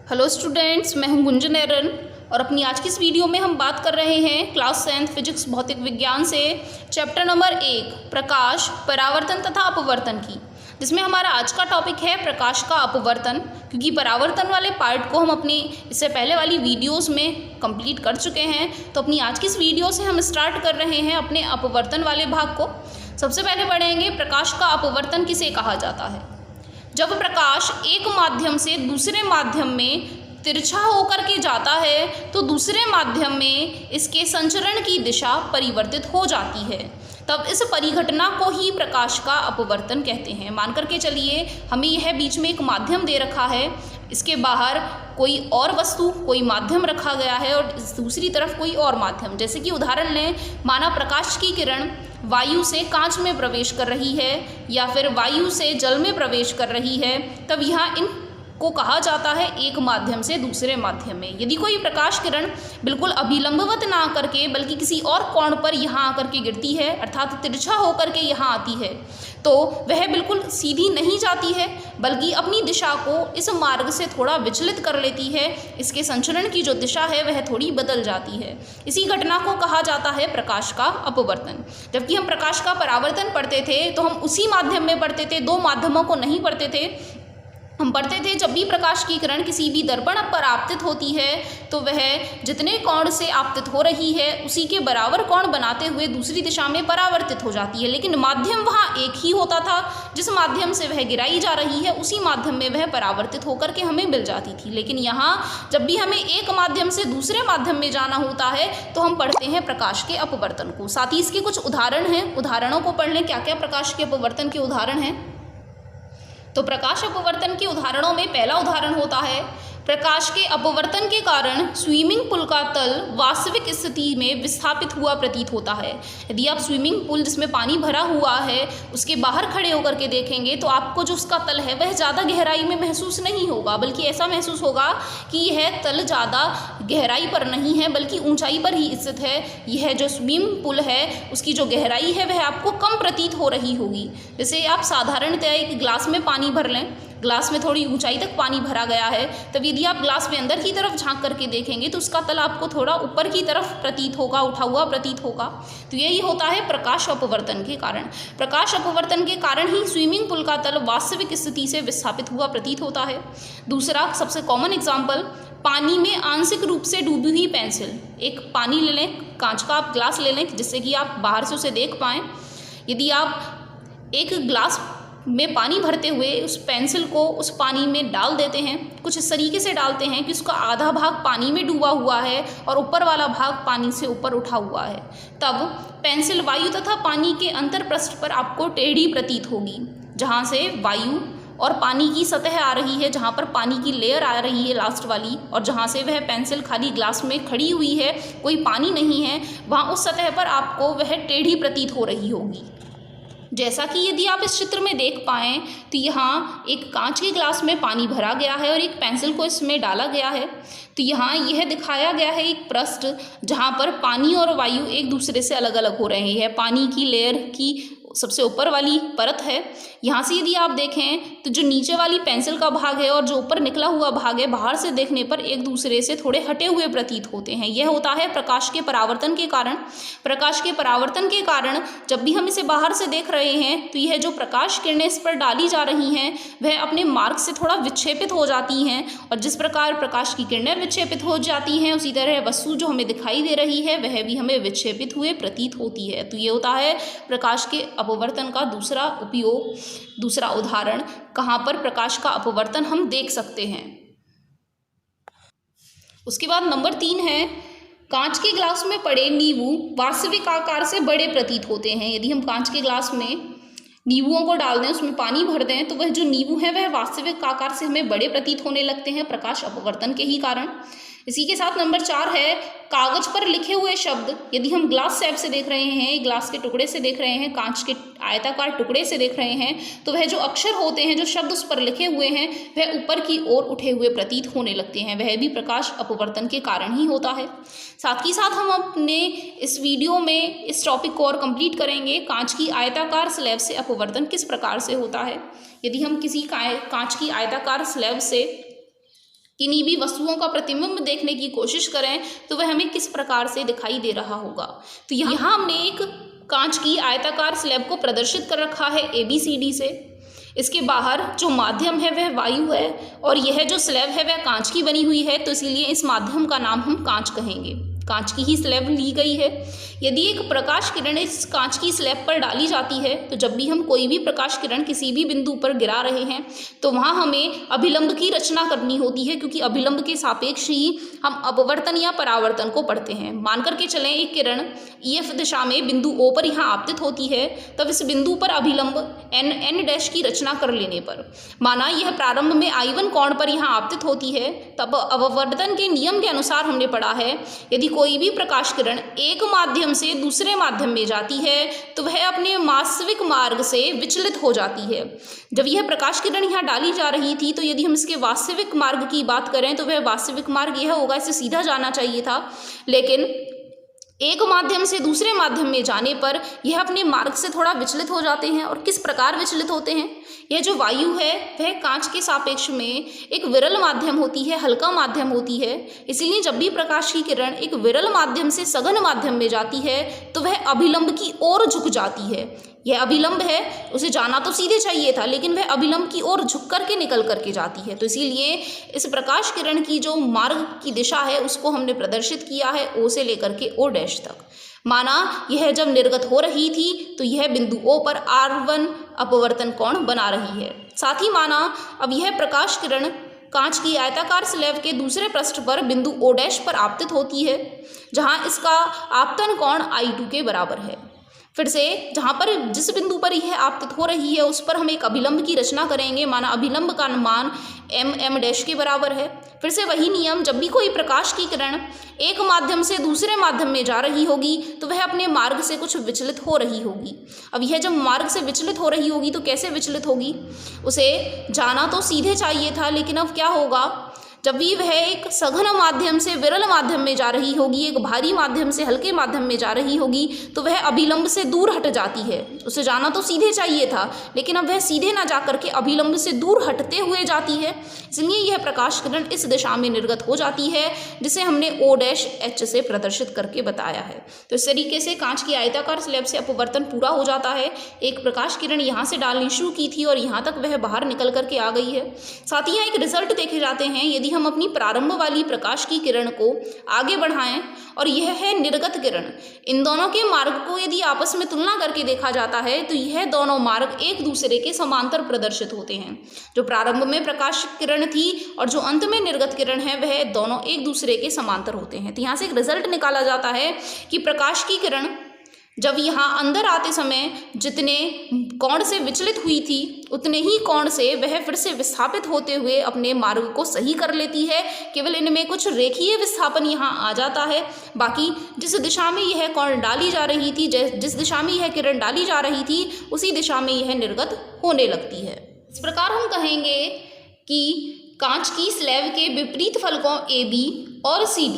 Hello students, मैं हूं गुंजन एरन और अपनी आज की इस वीडियो में हम बात कर रहे हैं क्लास 10 फिजिक्स भौतिक विज्ञान से चैप्टर नंबर 1 प्रकाश, परावर्तन तथा अपवर्तन की, जिसमें हमारा आज का टॉपिक है प्रकाश का अपवर्तन। क्योंकि परावर्तन वाले पार्ट को हम अपनी इससे पहले वाली वीडियोस में कंप्लीट कर चुके हैं, तो अपनी आज की इस वीडियो से हम स्टार्ट कर रहे हैं अपने अपवर्तन वाले भाग को। सबसे पहले पढ़ेंगे प्रकाश का अपवर्तन किसे कहा जाता है। जब प्रकाश एक माध्यम से दूसरे माध्यम में तिरछा होकर के जाता है तो दूसरे माध्यम में इसके संचरण की दिशा परिवर्तित हो जाती है, तब इस परिघटना को ही प्रकाश का अपवर्तन कहते हैं। मान करके चलिए, हमें यह बीच में एक माध्यम दे रखा है, इसके बाहर कोई और वस्तु, कोई माध्यम रखा गया है और दूसरी तरफ कोई और माध्यम। जैसे कि उदाहरण लें, माना प्रकाश की किरण वायु से कांच में प्रवेश कर रही है या फिर वायु से जल में प्रवेश कर रही है, तब यहाँ इन को कहा जाता है एक माध्यम से दूसरे माध्यम में। यदि कोई प्रकाश किरण बिल्कुल अभिलंबवत ना करके बल्कि किसी और कोण पर यहाँ आकर के गिरती है, अर्थात तिरछा होकर के यहाँ आती है, तो वह बिल्कुल सीधी नहीं जाती है बल्कि अपनी दिशा को इस मार्ग से थोड़ा विचलित कर लेती है। इसके संचरण की जो दिशा है वह थोड़ी बदल जाती है। इसी घटना को कहा जाता है प्रकाश का अपवर्तन। जबकि हम प्रकाश का परावर्तन पढ़ते थे तो हम उसी माध्यम में पढ़ते थे, दो माध्यमों को नहीं पढ़ते थे। हम पढ़ते थे जब भी प्रकाश की किरण किसी भी दर्पण पर आपतित होती है तो वह जितने कोण से आपतित हो रही है उसी के बराबर कोण बनाते हुए दूसरी दिशा में परावर्तित हो जाती है, लेकिन माध्यम वहाँ एक ही होता था। जिस माध्यम से वह गिराई जा रही है उसी माध्यम में वह परावर्तित होकर के हमें मिल जाती थी। लेकिन यहाँ जब भी हमें एक माध्यम से दूसरे माध्यम में जाना होता है तो हम पढ़ते हैं प्रकाश के अपवर्तन को। साथ ही इसके कुछ उदाहरण हैं, उदाहरणों को पढ़ लें क्या क्या प्रकाश के अपवर्तन के उदाहरण हैं। तो प्रकाश अपवर्तन के उदाहरणों में पहला उदाहरण होता है, प्रकाश के अपवर्तन के कारण स्विमिंग पूल का तल वास्तविक स्थिति में विस्थापित हुआ प्रतीत होता है। यदि आप स्विमिंग पूल जिसमें पानी भरा हुआ है उसके बाहर खड़े होकर के देखेंगे तो आपको जो उसका तल है वह ज़्यादा गहराई में महसूस नहीं होगा, बल्कि ऐसा महसूस होगा कि यह तल ज़्यादा गहराई पर नहीं है बल्कि ऊंचाई पर ही स्थित है। यह जो स्विमिंग पूल है उसकी जो गहराई है वह आपको कम प्रतीत हो रही होगी। जैसे आप साधारणतः एक गिलास में पानी भर लें, ग्लास में थोड़ी ऊंचाई तक पानी भरा गया है, तब यदि आप ग्लास में अंदर की तरफ झांक करके देखेंगे तो उसका तल आपको थोड़ा ऊपर की तरफ प्रतीत होगा, उठा हुआ प्रतीत होगा। तो यही होता है प्रकाश अपवर्तन के कारण। प्रकाश अपवर्तन के कारण ही स्विमिंग पूल का तल वास्तविक स्थिति से विस्थापित हुआ प्रतीत होता है। दूसरा सबसे कॉमन एग्जाम्पल, पानी में आंशिक रूप से डूबी हुई पेंसिल। एक पानी ले लें, कांच का आप ग्लास ले लें जिससे कि आप बाहर से उसे देख पाएँ। यदि आप एक ग्लास में पानी भरते हुए उस पेंसिल को उस पानी में डाल देते हैं, कुछ इस तरीके से डालते हैं कि उसका आधा भाग पानी में डूबा हुआ है और ऊपर वाला भाग पानी से ऊपर उठा हुआ है, तब पेंसिल वायु तथा पानी के अंतरपृष्ठ पर आपको टेढ़ी प्रतीत होगी, जहाँ से वायु और पानी की सतह आ रही है, जहाँ पर पानी की लेयर आ रही है लास्ट वाली, और जहाँ से वह पेंसिल खाली ग्लास में खड़ी हुई है, कोई पानी नहीं है, वहाँ उस सतह पर आपको वह टेढ़ी प्रतीत हो रही होगी। जैसा कि यदि आप इस चित्र में देख पाएँ तो यहाँ एक कांच के ग्लास में पानी भरा गया है और एक पेंसिल को इसमें डाला गया है। तो यहाँ यह दिखाया गया है एक पृष्ठ जहाँ पर पानी और वायु एक दूसरे से अलग अलग हो रहे हैं। पानी की लेयर की सबसे ऊपर वाली परत है, यहाँ से यदि आप देखें तो जो नीचे वाली पेंसिल का भाग है और जो ऊपर निकला हुआ भाग है बाहर से देखने पर एक दूसरे से थोड़े हटे हुए प्रतीत होते हैं। यह होता है प्रकाश के परावर्तन के कारण। प्रकाश के परावर्तन के कारण जब भी हम इसे बाहर से देख रहे हैं तो यह जो प्रकाश किरणें इस पर डाली जा रही हैं वह अपने मार्ग से थोड़ा विक्षेपित हो जाती हैं, और जिस प्रकार प्रकाश की किरणें विक्षेपित हो जाती हैं उसी तरह वस्तु जो हमें दिखाई दे रही है वह भी हमें विक्षेपित हुए प्रतीत होती है। तो ये होता है प्रकाश के अपवर्तन का दूसरा उपयोग, दूसरा उदाहरण, कहाँ पर प्रकाश का अपवर्तन हम देख सकते हैं। उसके बाद नंबर 3 है, कांच के ग्लास में पड़े नींबू वास्तविक आकार से बड़े प्रतीत होते हैं। यदि हम कांच के ग्लास में नींबुओं को डाल दें, उसमें पानी भर दें, तो वह जो नींबू है वह वास्तविक आकार से हमें बड़े प्रतीत होने लगते हैं प्रकाश अपवर्तन के ही कारण। इसी के साथ नंबर 4 है, कागज पर लिखे हुए शब्द। यदि हम ग्लास शेप से देख रहे हैं, ग्लास के टुकड़े से देख रहे हैं, कांच के आयताकार टुकड़े से देख रहे हैं, तो वह जो अक्षर होते हैं, जो शब्द उस पर लिखे हुए हैं, वह ऊपर की ओर उठे हुए प्रतीत होने लगते हैं। वह भी प्रकाश अपवर्तन के कारण ही होता है। साथ ही साथ हम अपने इस वीडियो में इस टॉपिक को और कंप्लीट करेंगे, कांच की आयताकार स्लैब से अपवर्तन किस प्रकार से होता है। यदि हम किसी कांच की आयताकार स्लैब से किन्हीं भी वस्तुओं का प्रतिबिंब देखने की कोशिश करें तो वह हमें किस प्रकार से दिखाई दे रहा होगा। तो यहाँ हमने एक कांच की आयताकार स्लैब को प्रदर्शित कर रखा है ABCD से। इसके बाहर जो माध्यम है वह वायु है और यह जो स्लैब है वह कांच की बनी हुई है, तो इसीलिए इस माध्यम का नाम हम कांच कहेंगे। कांच की ही स्लैब ली गई है। यदि एक प्रकाश किरण इस कांच की स्लैब पर डाली जाती है तो जब भी हम कोई भी प्रकाश किरण किसी भी बिंदु पर गिरा रहे हैं तो वहाँ हमें अभिलंब की रचना करनी होती है, क्योंकि अभिलंब के सापेक्ष ही हम अपवर्तन या परावर्तन को पढ़ते हैं। मान करके चलें एक किरण EF दिशा में बिंदु O पर यहाँ आपतित होती है, तब इस बिंदु पर अभिलंब N डैश की रचना कर लेने पर माना यह प्रारंभ में I1 कोण पर यहाँ आपतित होती है, तब अपवर्तन के नियम के अनुसार हमने पढ़ा है यदि कोई भी प्रकाश किरण एक माध्यम से दूसरे माध्यम में जाती है तो वह अपने वास्तविक मार्ग से विचलित हो जाती है। जब यह प्रकाश किरण यहाँ डाली जा रही थी तो यदि हम इसके वास्तविक मार्ग की बात करें तो वह वास्तविक मार्ग यह होगा, इसे सीधा जाना चाहिए था, लेकिन एक माध्यम से दूसरे माध्यम में जाने पर यह अपने मार्ग से थोड़ा विचलित हो जाते हैं। और किस प्रकार विचलित होते हैं? यह जो वायु है वह कांच के सापेक्ष में एक विरल माध्यम होती है, हल्का माध्यम होती है। इसीलिए जब भी प्रकाश की किरण एक विरल माध्यम से सघन माध्यम में जाती है तो वह अभिलंब की ओर झुक जाती है। यह अभिलंब है, उसे जाना तो सीधे चाहिए था, लेकिन वह अभिलंब की ओर झुक करके निकल करके जाती है। तो इसीलिए इस प्रकाश किरण की जो मार्ग की दिशा है उसको हमने प्रदर्शित किया है O से लेकर के O डैश तक। माना यह जब निर्गत हो रही थी तो यह बिंदु O पर R1 अपवर्तन कोण बना रही है। साथ ही माना अब यह प्रकाश किरण कांच की आयताकार स्लैब के दूसरे पृष्ठ पर बिंदु O डैश पर आपतित होती है, जहां इसका आपतन कोण I2 के बराबर है। फिर से जहाँ पर जिस बिंदु पर यह आपतित हो रही है उस पर हम एक अभिलंब की रचना करेंगे, माना अभिलंब का मान M डैश के बराबर है। फिर से वही नियम, जब भी कोई प्रकाश की किरण एक माध्यम से दूसरे माध्यम में जा रही होगी तो वह अपने मार्ग से कुछ विचलित हो रही होगी। अब यह जब मार्ग से विचलित हो रही होगी तो कैसे विचलित होगी? उसे जाना तो सीधे चाहिए था, लेकिन अब क्या होगा, जब भी वह एक सघन माध्यम से विरल माध्यम में जा रही होगी, एक भारी माध्यम से हल्के माध्यम में जा रही होगी, तो वह अभिलंब से दूर हट जाती है। उसे जाना तो सीधे चाहिए था, लेकिन अब वह सीधे ना जा करके अभिलंब से दूर हटते हुए जाती है। इसलिए यह प्रकाश किरण इस दिशा में निर्गत हो जाती है, जिसे हमने O डैश H से प्रदर्शित करके बताया है। तो इस तरीके से कांच की आयताकार स्लैब से अपवर्तन पूरा हो जाता है। एक प्रकाश किरण यहाँ से डालनी शुरू की थी और यहाँ तक वह बाहर निकल करके आ गई है। साथ ही यहाँ एक रिजल्ट देखे जाते हैं। यदि हम अपनी प्रारंभ वाली प्रकाश की किरण को आगे बढ़ाएं और यह है निर्गत किरण, इन दोनों के मार्ग को यदि आपस में तुलना करके देखा जाता है तो यह दोनों मार्ग एक दूसरे के समांतर प्रदर्शित होते हैं। जो प्रारंभ में प्रकाश किरण थी और जो अंत में निर्गत किरण है वह दोनों एक दूसरे के समांतर होते हैं। तो यहाँ से एक रिजल्ट निकाला जाता है कि प्रकाश की किरण जब यहाँ अंदर आते समय जितने कोण से विचलित हुई थी उतने ही कोण से वह फिर से विस्थापित होते हुए अपने मार्ग को सही कर लेती है। केवल इनमें कुछ रेखीय विस्थापन यहाँ आ जाता है, बाकी जिस दिशा में यह कोण डाली जा रही थी, जिस दिशा में यह किरण डाली जा रही थी उसी दिशा में यह निर्गत होने लगती है। इस प्रकार हम कहेंगे कि कांच की स्लैब के विपरीत फलकों AB और CD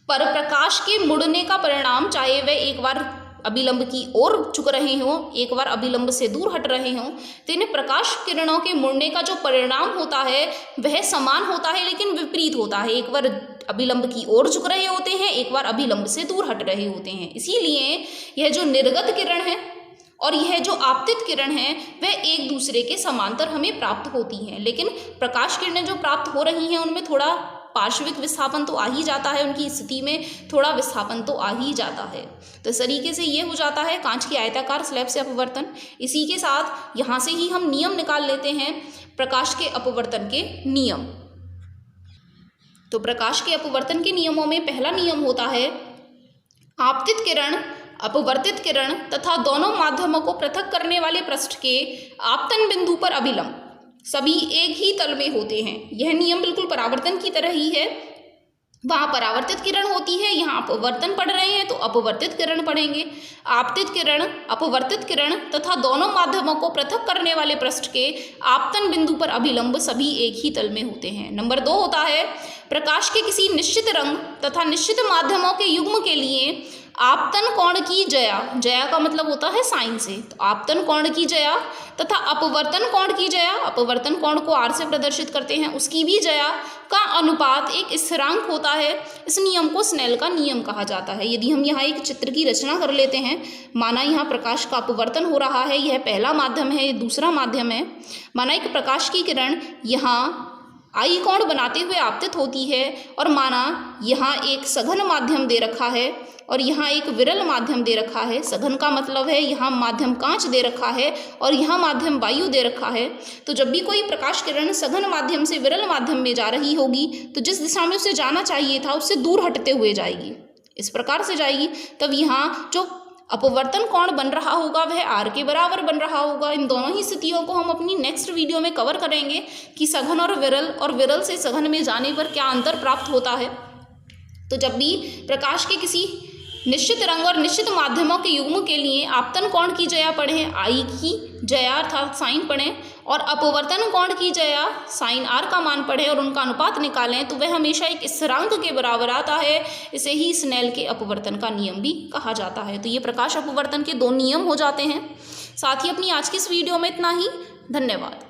पर प्रकाश के मुड़ने का परिणाम, चाहे वह एक बार अभिलंब की ओर झुक रहे हों, एक बार अभिलंब से दूर हट रहे हों, तो इन प्रकाश किरणों के मुड़ने का जो परिणाम होता है वह समान होता है लेकिन विपरीत होता है। एक बार अभिलंब की ओर झुक रहे होते हैं, एक बार अभिलंब से दूर हट रहे होते हैं। इसीलिए यह जो निर्गत किरण है और यह जो आपतित किरण है वह एक दूसरे के समांतर हमें प्राप्त होती हैं। लेकिन प्रकाश किरणें जो प्राप्त हो रही हैं उनमें थोड़ा पार्श्विक विस्थापन तो आ ही जाता है, उनकी स्थिति में थोड़ा विस्थापन तो आ ही जाता है। तो इस तरीके से ये हो जाता है कांच की आयताकार स्लैब से अपवर्तन। इसी के साथ यहाँ से ही हम नियम निकाल लेते हैं प्रकाश के अपवर्तन के नियम। तो प्रकाश के अपवर्तन के नियमों में पहला नियम होता है आपतित किरण, अपवर्तित किरण तथा दोनों माध्यमों को पृथक करने वाले पृष्ठ के आपतन बिंदु पर अभिलंब सभी एक ही तल में होते हैं। यह नियम बिल्कुल परावर्तन की तरह ही है। वहाँ परावर्तित किरण होती है, यहाँ अपवर्तन पढ़ रहे हैं तो अपवर्तित किरण पढ़ेंगे। आपतित किरण, अपवर्तित किरण तथा दोनों माध्यमों को पृथक करने वाले पृष्ठ के आपतन बिंदु पर अभिलंब सभी एक ही तल में होते हैं। नंबर 2 होता है प्रकाश के किसी निश्चित रंग तथा निश्चित माध्यमों के युग्म के लिए आपतन कोण की जया, जया का मतलब होता है साइन से, तो आपतन कोण की जया तथा अपवर्तन कोण की जया, अपवर्तन कोण को r से प्रदर्शित करते हैं, उसकी भी जया का अनुपात एक स्थिरांक होता है। इस नियम को स्नेल का नियम कहा जाता है। यदि हम यहाँ एक चित्र की रचना कर लेते हैं, माना यहाँ प्रकाश का अपवर्तन हो रहा है, यह पहला माध्यम है, ये दूसरा माध्यम है। माना एक प्रकाश की किरण यहाँ आई कोण बनाते हुए आपतित होती है और माना यहाँ एक सघन माध्यम दे रखा है और यहाँ एक विरल माध्यम दे रखा है। सघन का मतलब है यहाँ माध्यम कांच दे रखा है और यहाँ माध्यम वायु दे रखा है। तो जब भी कोई प्रकाश किरण सघन माध्यम से विरल माध्यम में जा रही होगी तो जिस दिशा में उसे जाना चाहिए था उससे दूर हटते हुए जाएगी, इस प्रकार से जाएगी। तब यहाँ जो अपवर्तन कोण बन रहा होगा वह r के बराबर बन रहा होगा। इन दोनों ही स्थितियों को हम अपनी नेक्स्ट वीडियो में कवर करेंगे कि सघन और विरल से सघन में जाने पर क्या अंतर प्राप्त होता है। तो जब भी प्रकाश के किसी निश्चित रंग और निश्चित माध्यमों के युग्म के लिए आपतन कोण की जया पढ़ें, आई की जया अर्थात साइन पढ़ें, और अपवर्तन कोण की जया साइन r का मान पढ़ें और उनका अनुपात निकालें, तो वह हमेशा एक स्थिरांक के बराबर आता है। इसे ही स्नेल के अपवर्तन का नियम भी कहा जाता है। तो ये प्रकाश अपवर्तन के दो नियम हो जाते हैं। साथ ही अपनी आज की इस वीडियो में इतना ही। धन्यवाद।